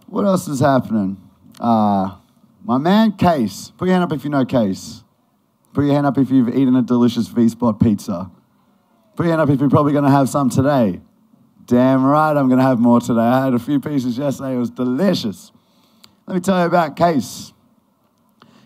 What else is happening? My man, Case. Put your hand up if you know Case. Put your hand up if you've eaten a delicious V-Spot pizza. Put your hand up if you're probably going to have some today. Damn right I'm going to have more today. I had a few pieces yesterday. It was delicious. Let me tell you about Case.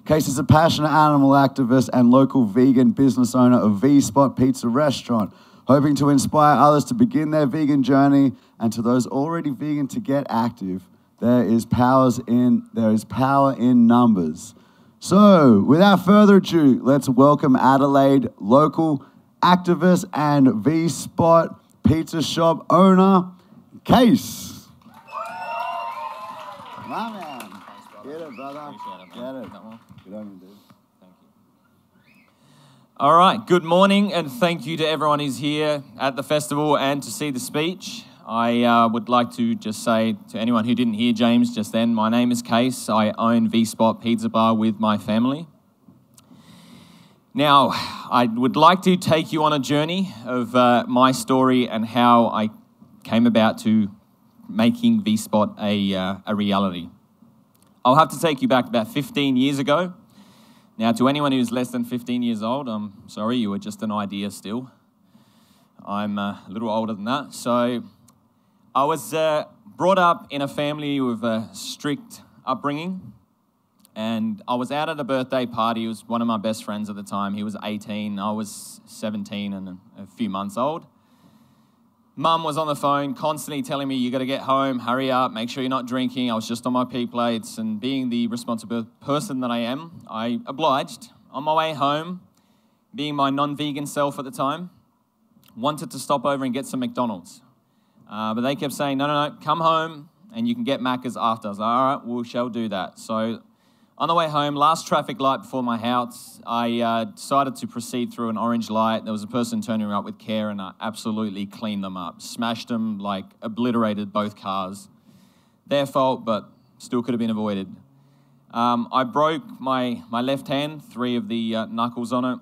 Case is a passionate animal activist and local vegan business owner of V-Spot Pizza Restaurant, hoping to inspire others to begin their vegan journey, and to those already vegan to get active. There is power in numbers. So, without further ado, let's welcome Adelaide local activist and V-Spot pizza shop owner, Case. My man. Get it, brother. Appreciate it, Get man. it. Good on you, dude. Thank you. All right, good morning, and thank you to everyone who's here at the festival and to see the speech. I would like to just say to anyone who didn't hear James just then, my name is Case. I own V-Spot Pizza Bar with my family. Now, I would like to take you on a journey of my story and how I came about to making V-Spot a reality. I'll have to take you back about 15 years ago. Now, to anyone who's less than 15 years old, I'm sorry, you were just an idea still. I'm a little older than that. So I was brought up in a family with a strict upbringing. And I was out at a birthday party. It was one of my best friends at the time. He was 18. I was 17 and a few months old. Mum was on the phone constantly telling me, you got to get home, hurry up, make sure you're not drinking. I was just on my pee plates, and being the responsible person that I am, I obliged. On my way home, being my non-vegan self at the time, wanted to stop over and get some McDonald's. But they kept saying, no, come home and you can get Macca's after. I was like, all right, we shall do that. So on the way home, last traffic light before my house, I decided to proceed through an orange light. There was a person turning up with care, and I absolutely cleaned them up. Smashed them, like obliterated both cars. Their fault, but still could have been avoided. I broke my left hand, 3 of the knuckles on it.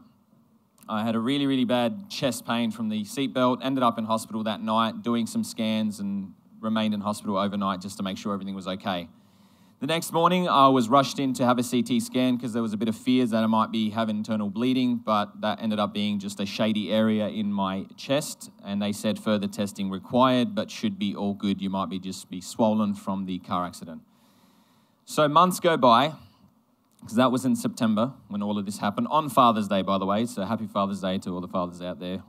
I had a really, really bad chest pain from the seatbelt. Ended up in hospital that night, doing some scans, and remained in hospital overnight just to make sure everything was okay. The next morning, I was rushed in to have a CT scan because there was a bit of fears that I might be having internal bleeding, but that ended up being just a shady area in my chest, and they said further testing required, but should be all good. You might just be swollen from the car accident. So months go by, because that was in September when all of this happened, on Father's Day, by the way, so happy Father's Day to all the fathers out there.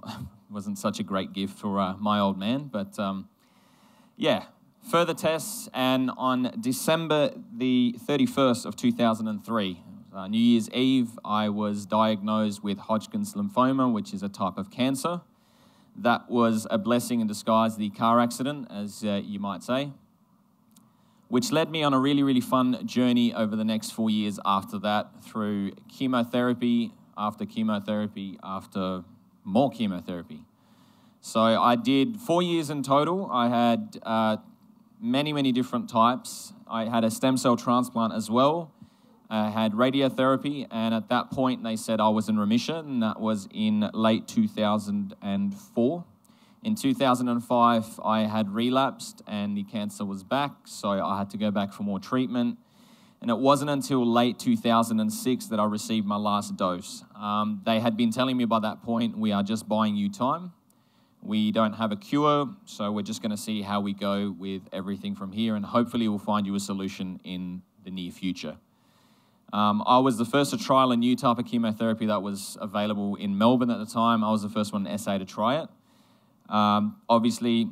Wasn't such a great gift for my old man, but yeah. Further tests, and on December the 31st of 2003, New Year's Eve, I was diagnosed with Hodgkin's lymphoma, which is a type of cancer. That was a blessing in disguise, the car accident, as you might say, which led me on a really, really fun journey over the next 4 years after that, through chemotherapy, after more chemotherapy. So I did 4 years in total. I had many different types. I had a stem cell transplant as well. I had radiotherapy, and at that point they said I was in remission, and that was in late 2004. In 2005, I had relapsed and the cancer was back, so I had to go back for more treatment. And it wasn't until late 2006 that I received my last dose. They had been telling me by that point, we are just buying you time. We don't have a cure, so we're just going to see how we go with everything from here, and hopefully we'll find you a solution in the near future. I was the first to trial a new type of chemotherapy that was available in Melbourne at the time. I was the first one in SA to try it. Obviously,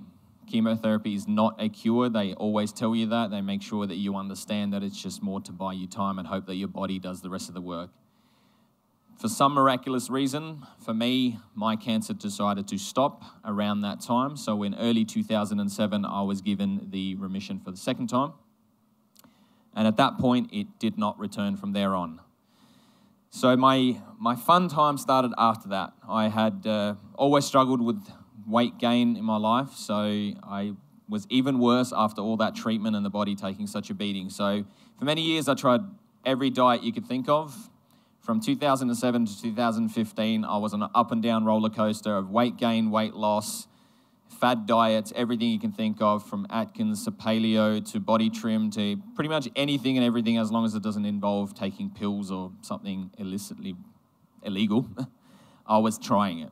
chemotherapy is not a cure. They always tell you that. They make sure that you understand that it's just more to buy you time and hope that your body does the rest of the work. For some miraculous reason, for me, my cancer decided to stop around that time. So in early 2007, I was given the remission for the second time. And at that point, it did not return from there on. So my fun time started after that. I had always struggled with weight gain in my life, so I was even worse after all that treatment and the body taking such a beating. So for many years, I tried every diet you could think of. From 2007 to 2015, I was on an up and down roller coaster of weight gain, weight loss, fad diets, everything you can think of, from Atkins to paleo to body trim to pretty much anything and everything, as long as it doesn't involve taking pills or something illicitly illegal. I was trying it.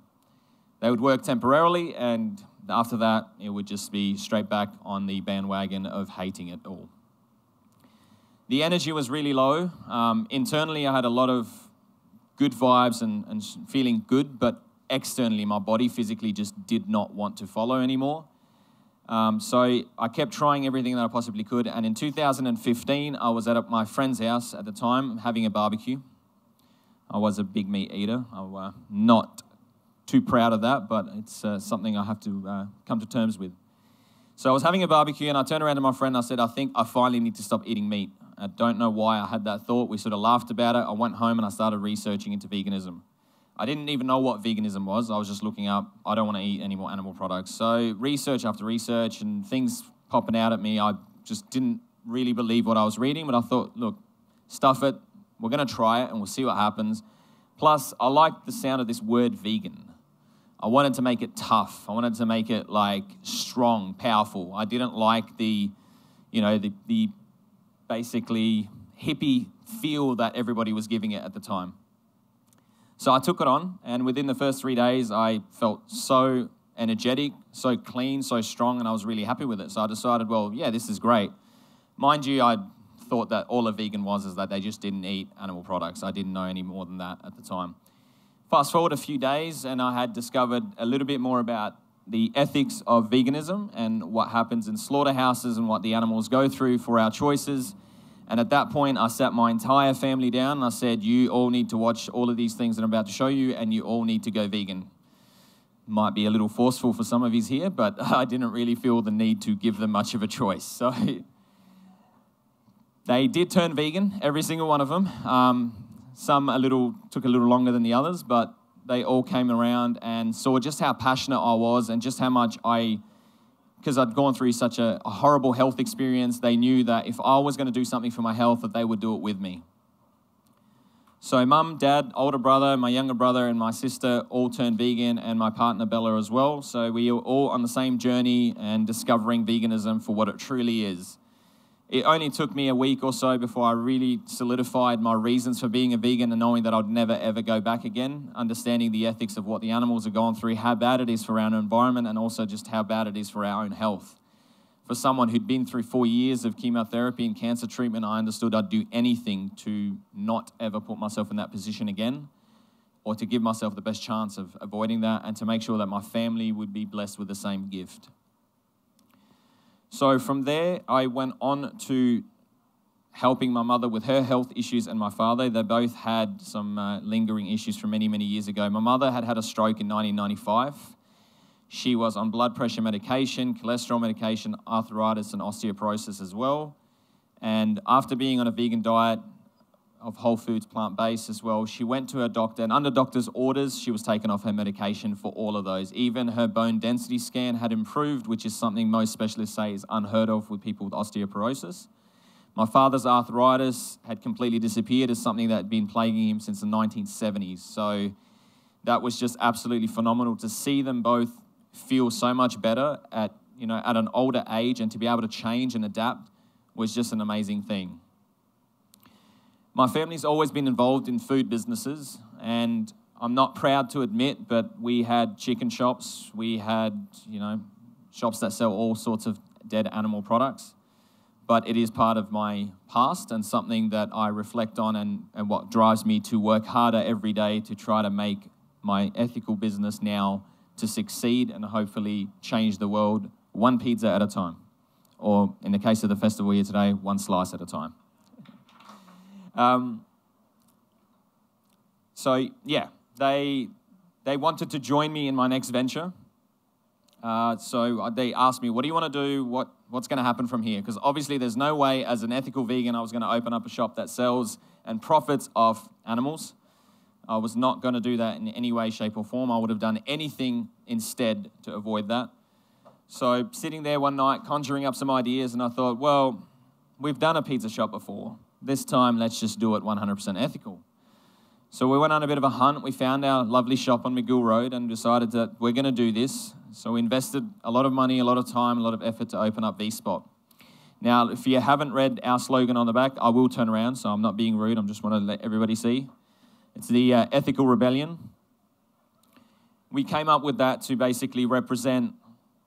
They would work temporarily, and after that, it would just be straight back on the bandwagon of hating it all. The energy was really low. Internally, I had a lot of good vibes and feeling good, but externally, my body physically just did not want to follow anymore. So I kept trying everything that I possibly could. And in 2015, I was at my friend's house at the time having a barbecue. I was a big meat eater. I'm not too proud of that, but it's something I have to come to terms with. So I was having a barbecue, and I turned around to my friend and I said, I think I finally need to stop eating meat. I don't know why I had that thought. We sort of laughed about it. I went home and I started researching into veganism. I didn't even know what veganism was. I was just looking up, I don't want to eat any more animal products. So research after research and things popping out at me, I just didn't really believe what I was reading, but I thought, look, stuff it. We're going to try it and we'll see what happens. Plus, I liked the sound of this word vegan. I wanted to make it tough. I wanted to make it like strong, powerful. I didn't like the basically hippie feel that everybody was giving it at the time. So I took it on, and within the first 3 days, I felt so energetic, so clean, so strong, and I was really happy with it. So I decided, well, yeah, this is great. Mind you, I thought that all a vegan was is that they just didn't eat animal products. I didn't know any more than that at the time. Fast forward a few days, and I had discovered a little bit more about the ethics of veganism and what happens in slaughterhouses and what the animals go through for our choices. And at that point, I sat my entire family down and I said, you all need to watch all of these things that I'm about to show you, and you all need to go vegan. Might be a little forceful for some of you here, but I didn't really feel the need to give them much of a choice. So they did turn vegan, every single one of them. Some took a little longer than the others, but they all came around and saw just how passionate I was and just how much because I'd gone through such a horrible health experience, they knew that if I was going to do something for my health, that they would do it with me. So mum, dad, older brother, my younger brother, and my sister all turned vegan, and my partner Bella as well. So we were all on the same journey and discovering veganism for what it truly is. It only took me a week or so before I really solidified my reasons for being a vegan and knowing that I'd never, ever go back again, understanding the ethics of what the animals are going through, how bad it is for our environment, and also just how bad it is for our own health. For someone who'd been through 4 years of chemotherapy and cancer treatment, I understood I'd do anything to not ever put myself in that position again, or to give myself the best chance of avoiding that, and to make sure that my family would be blessed with the same gift. So from there, I went on to helping my mother with her health issues and my father. They both had some lingering issues from many, many years ago. My mother had had a stroke in 1995. She was on blood pressure medication, cholesterol medication, arthritis and osteoporosis as well. And after being on a vegan diet of whole foods, plant-based as well, she went to her doctor, and under doctor's orders, she was taken off her medication for all of those. Even her bone density scan had improved, which is something most specialists say is unheard of with people with osteoporosis. My father's arthritis had completely disappeared as something that had been plaguing him since the 1970s. So that was just absolutely phenomenal to see them both feel so much better at an older age, and to be able to change and adapt was just an amazing thing. My family's always been involved in food businesses, and I'm not proud to admit, but we had chicken shops, we had, shops that sell all sorts of dead animal products. But it is part of my past and something that I reflect on, and what drives me to work harder every day to try to make my ethical business now to succeed and hopefully change the world one pizza at a time. Or in the case of the festival here today, one slice at a time. They wanted to join me in my next venture. So they asked me, what do you want to do? What's going to happen from here? Because obviously there's no way as an ethical vegan I was going to open up a shop that sells and profits off animals. I was not going to do that in any way, shape or form. I would have done anything instead to avoid that. So sitting there one night, conjuring up some ideas, and I thought, well, we've done a pizza shop before. This time, let's just do it 100% ethical. So we went on a bit of a hunt. We found our lovely shop on McGill Road and decided that we're going to do this. So we invested a lot of money, a lot of time, a lot of effort to open up V-Spot. Now, if you haven't read our slogan on the back, I will turn around, so I'm not being rude. I just want to let everybody see. It's the ethical rebellion. We came up with that to basically represent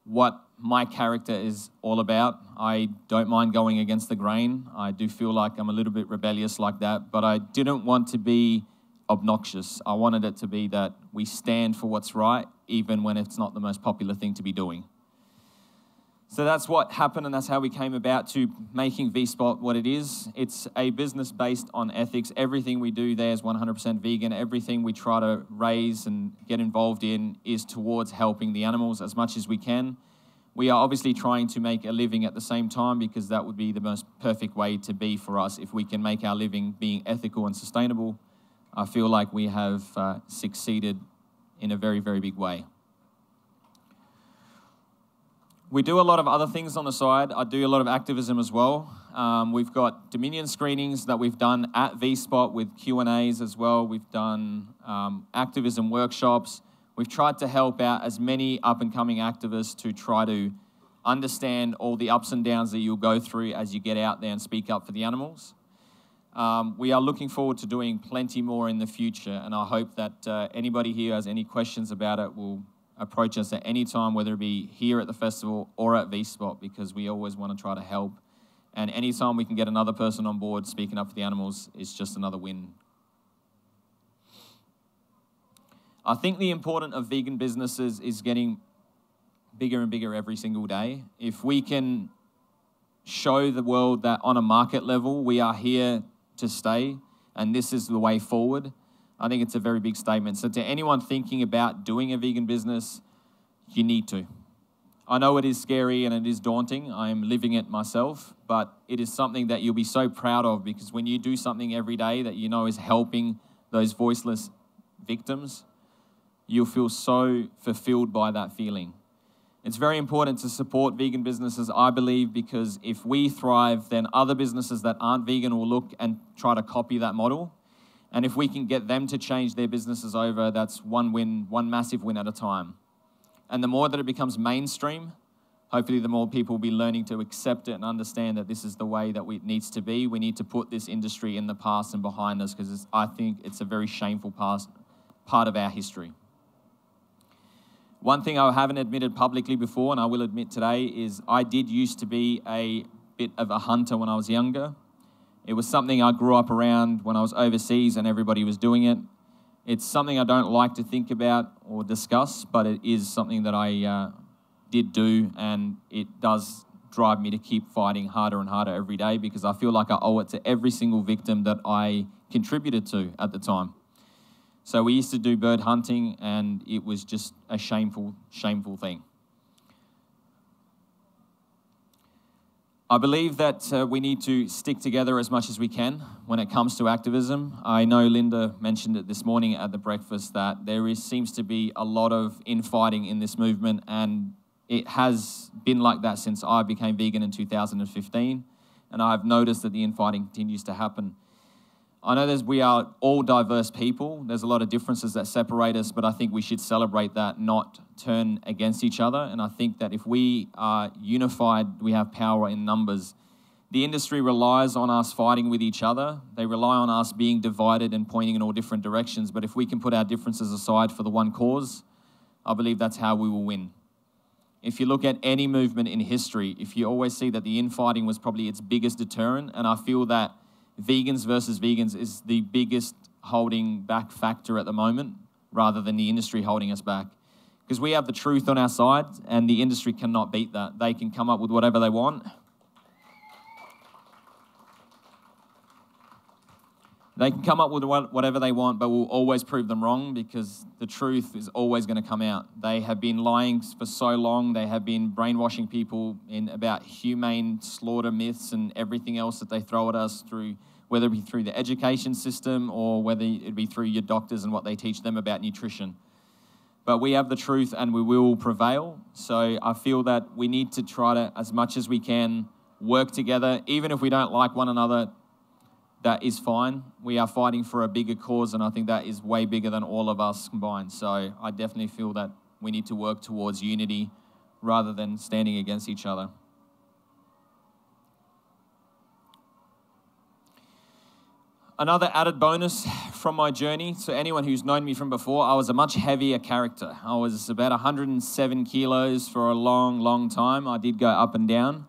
what my character is all about. I don't mind going against the grain. I do feel like I'm a little bit rebellious like that, but I didn't want to be obnoxious. I wanted it to be that we stand for what's right, even when it's not the most popular thing to be doing. So that's what happened, and that's how we came about to making V-Spot what it is. It's a business based on ethics. Everything we do there is 100% vegan. Everything we try to raise and get involved in is towards helping the animals as much as we can. We are obviously trying to make a living at the same time, because that would be the most perfect way to be for us. If we can make our living being ethical and sustainable, I feel like we have succeeded in a very, very big way. We do a lot of other things on the side. I do a lot of activism as well. We've got Dominion screenings that we've done at V-Spot with Q&As as well. We've done activism workshops. We've tried to help out as many up-and-coming activists to try to understand all the ups and downs that you'll go through as you get out there and speak up for the animals. We are looking forward to doing plenty more in the future, and I hope that anybody here has any questions about it will approach us at any time, whether it be here at the festival or at V-Spot, because we always want to try to help. And anytime we can get another person on board speaking up for the animals, it's just another win. I think the importance of vegan businesses is getting bigger and bigger every single day. If we can show the world that on a market level, we are here to stay, and this is the way forward, I think it's a very big statement. So to anyone thinking about doing a vegan business, you need to. I know it is scary and it is daunting. I'm living it myself, but it is something that you'll be so proud of, because when you do something every day that you know is helping those voiceless victims, you'll feel so fulfilled by that feeling. It's very important to support vegan businesses, I believe, because if we thrive, then other businesses that aren't vegan will look and try to copy that model. And if we can get them to change their businesses over, that's one win, one massive win at a time. And the more that it becomes mainstream, hopefully the more people will be learning to accept it and understand that this is the way that it needs to be. We need to put this industry in the past and behind us, because I think it's a very shameful part of our history. One thing I haven't admitted publicly before, and I will admit today, is I did used to be a bit of a hunter when I was younger. It was something I grew up around when I was overseas and everybody was doing it. It's something I don't like to think about or discuss, but it is something that I did do, and it does drive me to keep fighting harder and harder every day, because I feel like I owe it to every single victim that I contributed to at the time. So we used to do bird hunting, and it was just a shameful, shameful thing. I believe that we need to stick together as much as we can when it comes to activism. I know Linda mentioned it this morning at the breakfast that seems to be a lot of infighting in this movement, and it has been like that since I became vegan in 2015, and I've noticed that the infighting continues to happen. I know we are all diverse people. There's a lot of differences that separate us, but I think we should celebrate that, not turn against each other. And I think that if we are unified, we have power in numbers. The industry relies on us fighting with each other. They rely on us being divided and pointing in all different directions. But if we can put our differences aside for the one cause, I believe that's how we will win. If you look at any movement in history, if you always see that the infighting was probably its biggest deterrent, and I feel that vegans versus vegans is the biggest holding back factor at the moment, rather than the industry holding us back. Because we have the truth on our side, and the industry cannot beat that. They can come up with whatever they want. They can come up with whatever they want, but we'll always prove them wrong, because the truth is always going to come out. They have been lying for so long. They have been brainwashing people about humane slaughter myths and everything else that they throw at us, through, whether it be through the education system or whether it be through your doctors and what they teach them about nutrition. But we have the truth, and we will prevail. So I feel that we need to try to, as much as we can, work together, even if we don't like one another. that is fine. We are fighting for a bigger cause, and I think that is way bigger than all of us combined. So I definitely feel that we need to work towards unity rather than standing against each other. Another added bonus from my journey, so anyone who's known me from before, I was a much heavier character. I was about 107 kilos for a long, long time. I did go up and down.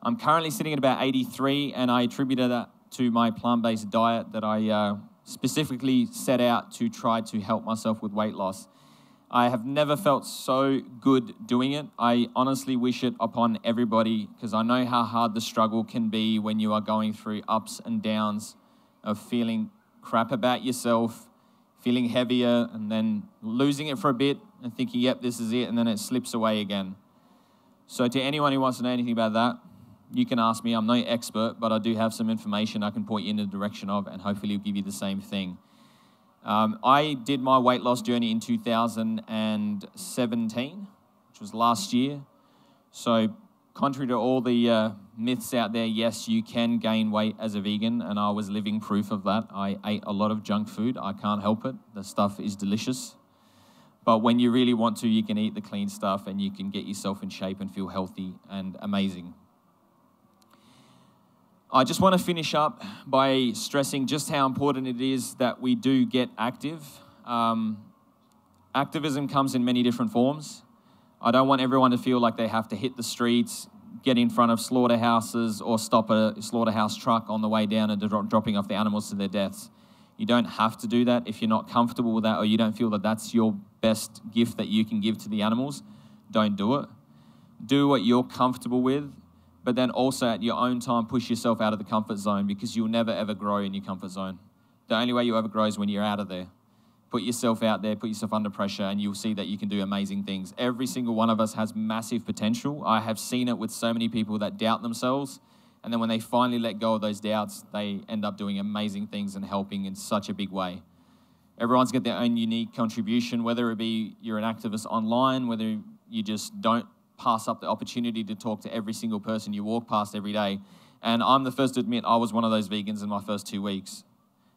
I'm currently sitting at about 83, and I attributed that to my plant-based diet that I specifically set out to try to help myself with weight loss. I have never felt so good doing it. I honestly wish it upon everybody, because I know how hard the struggle can be when you are going through ups and downs of feeling crap about yourself, feeling heavier, and then losing it for a bit and thinking, yep, this is it, and then it slips away again. So to anyone who wants to know anything about that, you can ask me. I'm no expert, but I do have some information I can point you in the direction of, and hopefully it'll give you the same thing. I did my weight loss journey in 2017, which was last year. So contrary to all the myths out there, yes, you can gain weight as a vegan, and I was living proof of that. I ate a lot of junk food. I can't help it. The stuff is delicious. But when you really want to, you can eat the clean stuff, and you can get yourself in shape and feel healthy and amazing. I just want to finish up by stressing just how important it is that we do get active. Activism comes in many different forms. I don't want everyone to feel like they have to hit the streets, get in front of slaughterhouses, or stop a slaughterhouse truck on the way down and dropping off the animals to their deaths. You don't have to do that if you're not comfortable with that, or you don't feel that that's your best gift that you can give to the animals. Don't do it. Do what you're comfortable with, but then also at your own time push yourself out of the comfort zone, because you'll never ever grow in your comfort zone. The only way you ever grow is when you're out of there. Put yourself out there, put yourself under pressure, and you'll see that you can do amazing things. Every single one of us has massive potential. I have seen it with so many people that doubt themselves, and then when they finally let go of those doubts, they end up doing amazing things and helping in such a big way. Everyone's got their own unique contribution, whether it be you're an activist online, whether you just don't pass up the opportunity to talk to every single person you walk past every day. And I'm the first to admit I was one of those vegans in my first 2 weeks.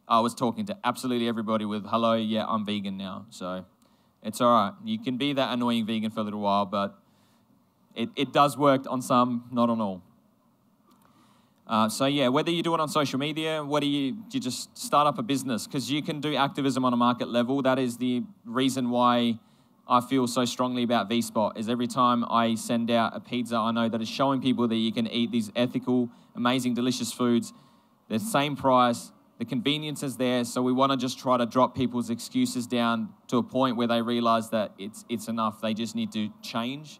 I was talking to absolutely everybody with, hello, yeah, I'm vegan now. So it's all right. You can be that annoying vegan for a little while, but it does work on some, not on all. So yeah, whether you do it on social media, whether you just start up a business, because you can do activism on a market level. That is the reason why I feel so strongly about V-Spot, is every time I send out a pizza, I know that it's showing people that you can eat these ethical, amazing, delicious foods, the same price. The convenience is there, so we want to just try to drop people's excuses down to a point where they realize that it's enough. They just need to change.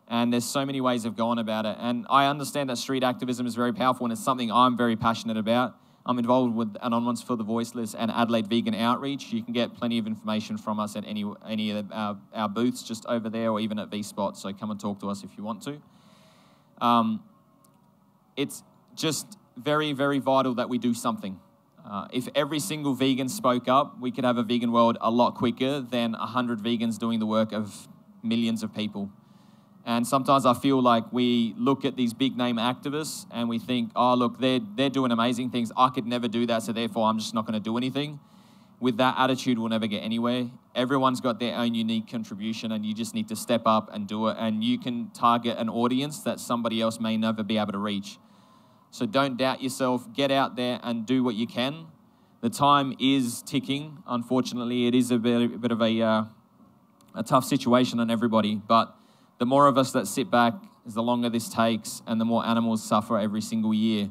And there's so many ways of going about it. And I understand that street activism is very powerful, and it's something I'm very passionate about. I'm involved with Anonymous for the Voiceless and Adelaide Vegan Outreach. You can get plenty of information from us at any of our booths just over there, or even at V-Spot, so come and talk to us if you want to. It's just very, very vital that we do something. If every single vegan spoke up, we could have a vegan world a lot quicker than 100 vegans doing the work of millions of people. And sometimes I feel like we look at these big name activists and we think, oh, look, they're doing amazing things. I could never do that, so therefore I'm just not going to do anything. With that attitude, we'll never get anywhere. Everyone's got their own unique contribution, and you just need to step up and do it. And you can target an audience that somebody else may never be able to reach. So don't doubt yourself. Get out there and do what you can. The time is ticking. Unfortunately, it is a bit of a tough situation on everybody. But the more of us that sit back, the longer this takes, and the more animals suffer every single year.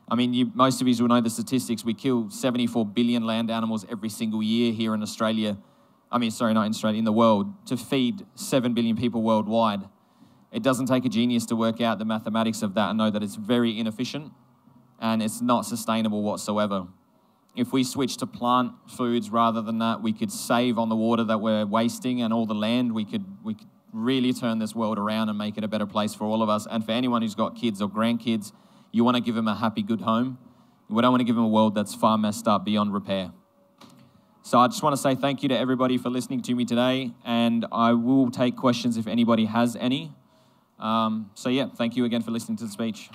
I mean, most of you will know the statistics. We kill 74 billion land animals every single year here in Australia. I mean, sorry, not in Australia, in the world, to feed 7 billion people worldwide. It doesn't take a genius to work out the mathematics of that and know that it's very inefficient and it's not sustainable whatsoever. If we switch to plant foods rather than that, we could save on the water that we're wasting and all the land. We could really turn this world around and make it a better place for all of us. And for anyone who's got kids or grandkids, you want to give them a happy, good home. We don't want to give them a world that's far messed up beyond repair. So I just want to say thank you to everybody for listening to me today, and I will take questions if anybody has any. So yeah, thank you again for listening to the speech.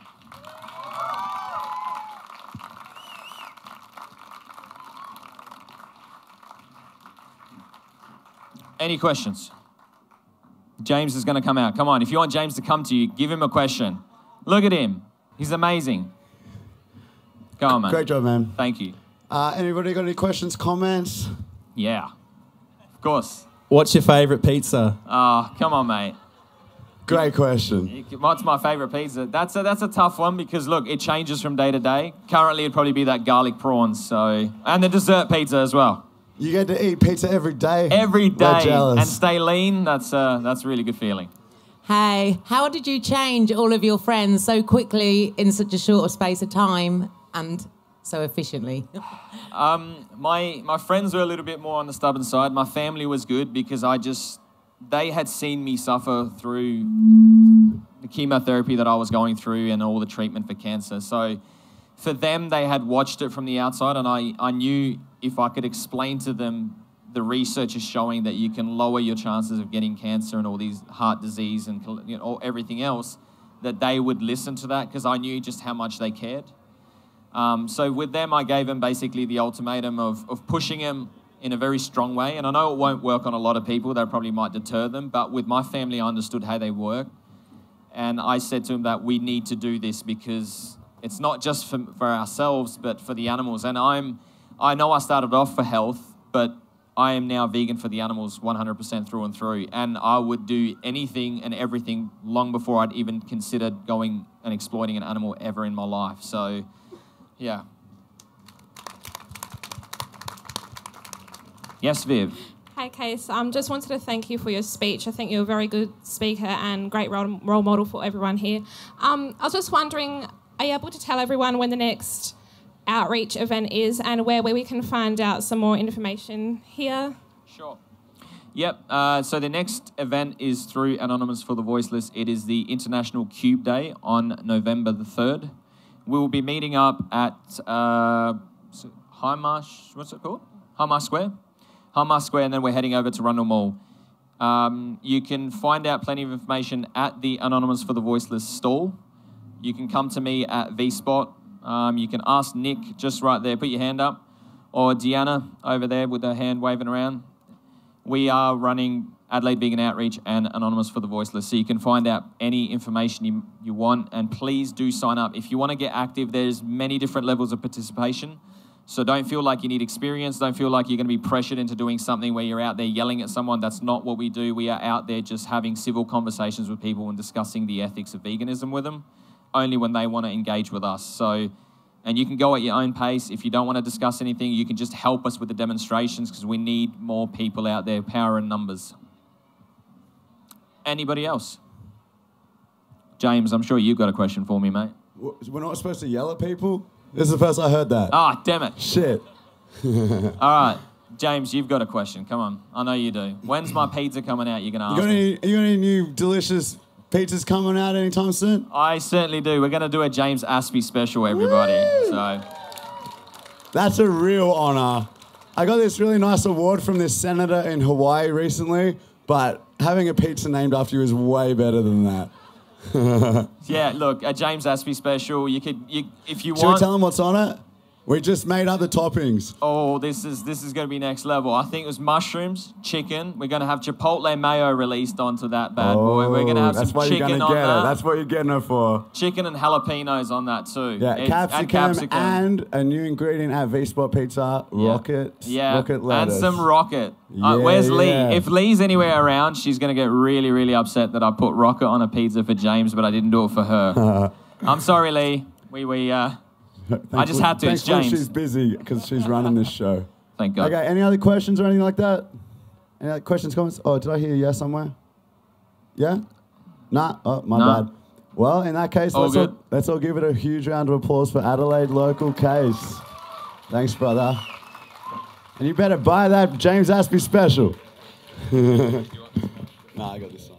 Any questions? James is going to come out. Come on, if you want James to come to you, give him a question. Look at him. He's amazing. Go on, man. Great job, man. Thank you. Anybody got any questions, comments? Yeah, of course. What's your favourite pizza? Oh, come on, mate. Great question. What's my favourite pizza? That's a tough one because, look, it changes from day to day. Currently, it'd probably be that garlic prawns, and the dessert pizza as well. You get to eat pizza every day? Every day. We're jealous. And stay lean, that's a really good feeling. Hey, how did you change all of your friends so quickly in such a short space of time and so efficiently? My friends were a little bit more on the stubborn side. My family was good because they had seen me suffer through the chemotherapy that I was going through and all the treatment for cancer. So for them, they had watched it from the outside, and I knew if I could explain to them the research is showing that you can lower your chances of getting cancer and all these heart disease and everything else, that they would listen to that because I knew just how much they cared. So with them, I gave them basically the ultimatum of pushing them in a very strong way. And I know it won't work on a lot of people. That probably might deter them. But with my family, I understood how they work. And I said to them that we need to do this because it's not just for ourselves, but for the animals. And I know I started off for health, but I am now vegan for the animals 100% through and through. And I would do anything and everything long before I'd even considered going and exploiting an animal ever in my life. So, yeah. Yes, Viv. Hey, Case. Just wanted to thank you for your speech. I think you're a very good speaker and great role model for everyone here. I was just wondering, are you able to tell everyone when the next outreach event is and where we can find out some more information here? Sure. Yep. So the next event is through Anonymous for the Voiceless. It is the International Cube Day on November the 3rd. We will be meeting up at Highmarsh, what's it called? Highmarsh Square. Highmarsh Square, and then we're heading over to Rundle Mall. You can find out plenty of information at the Anonymous for the Voiceless stall. You can come to me at VSpot. You can ask Nick just right there, put your hand up, or Deanna over there with her hand waving around. We are running Adelaide Vegan Outreach and Anonymous for the Voiceless, so you can find out any information you want, and please do sign up. If you want to get active, there's many different levels of participation, so don't feel like you need experience, don't feel like you're going to be pressured into doing something where you're out there yelling at someone. That's not what we do. We are out there just having civil conversations with people and discussing the ethics of veganism with them, only when they want to engage with us. So, and you can go at your own pace. If you don't want to discuss anything, you can just help us with the demonstrations because we need more people out there, power in numbers. Anybody else? James, I'm sure you've got a question for me, mate. We're not supposed to yell at people? This is the first I heard that. Ah, damn it. Shit. All right. James, you've got a question. Come on. I know you do. When's my pizza coming out? You're going to ask me. You got any new delicious pizzas coming out anytime soon? I certainly do. We're going to do a James Aspie special, everybody. Woo! So that's a real honor. I got this really nice award from this senator in Hawaii recently, but having a pizza named after you is way better than that. Yeah, look, a James Aspie special. If you want. Should we tell them what's on it? We just made up the toppings. Oh, this is going to be next level. I think it was mushrooms, chicken. We're going to have chipotle mayo released onto that bad boy. We're going to have some chicken on that. That's what you're getting it for. Chicken and jalapenos on that too. Yeah, capsicum and a new ingredient at V-Spot Pizza, rocket. Yeah, rocket lettuce. And some rocket. Yeah, where's Lee? yeah. If Lee's anywhere around, she's going to get really, really upset that I put rocket on a pizza for James, but I didn't do it for her. I'm sorry, Lee. I just had to. It's James. She's busy because she's running this show. Thank God. Okay, any other questions or anything like that? Any other questions, comments? Oh, did I hear yes somewhere? Yeah? Nah? Oh, my bad. Well, in that case, let's all give it a huge round of applause for Adelaide local Case. Thanks, brother. And you better buy that James Aspie special. Nah, I got this one.